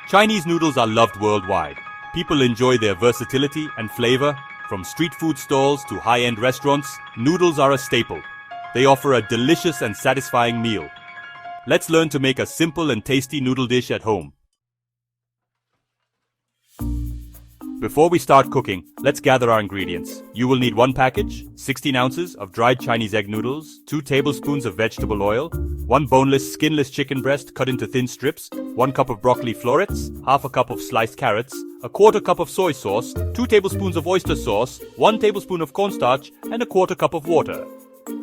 Chinese noodles are loved worldwide. People enjoy their versatility and flavor. From street food stalls to high-end restaurants, noodles are a staple. They offer a delicious and satisfying meal. Let's learn to make a simple and tasty noodle dish at home. Before we start cooking, let's gather our ingredients. You will need 1 package, 16 ounces of dried Chinese egg noodles, 2 tablespoons of vegetable oil, 1 boneless, skinless chicken breast cut into thin strips, 1 cup of broccoli florets, half a cup of sliced carrots, a quarter cup of soy sauce, 2 tablespoons of oyster sauce, 1 tablespoon of cornstarch, and a quarter cup of water.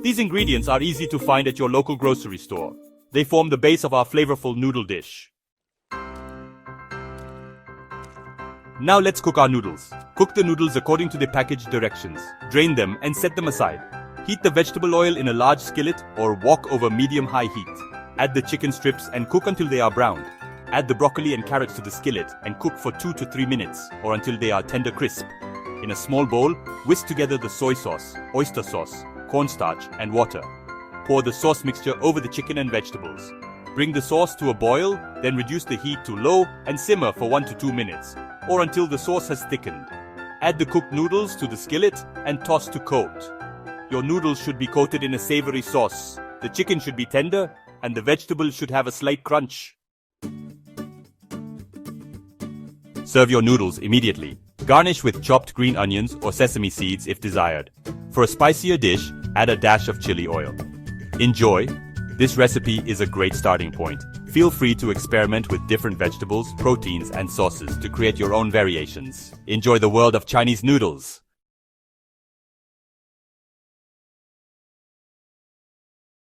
These ingredients are easy to find at your local grocery store. They form the base of our flavorful noodle dish. Now let's cook our noodles. Cook the noodles according to the package directions. Drain them and set them aside. Heat the vegetable oil in a large skillet or wok over medium-high heat. Add the chicken strips and cook until they are browned. Add the broccoli and carrots to the skillet and cook for 2 to 3 minutes or until they are tender crisp. In a small bowl, whisk together the soy sauce, oyster sauce, cornstarch, and water. Pour the sauce mixture over the chicken and vegetables. Bring the sauce to a boil, then reduce the heat to low and simmer for 1 to 2 minutes, or until the sauce has thickened. Add the cooked noodles to the skillet and toss to coat. Your noodles should be coated in a savory sauce. The chicken should be tender, and the vegetables should have a slight crunch. Serve your noodles immediately. Garnish with chopped green onions or sesame seeds if desired. For a spicier dish, add a dash of chili oil. Enjoy! This recipe is a great starting point. Feel free to experiment with different vegetables, proteins, and sauces to create your own variations. Enjoy the world of Chinese noodles!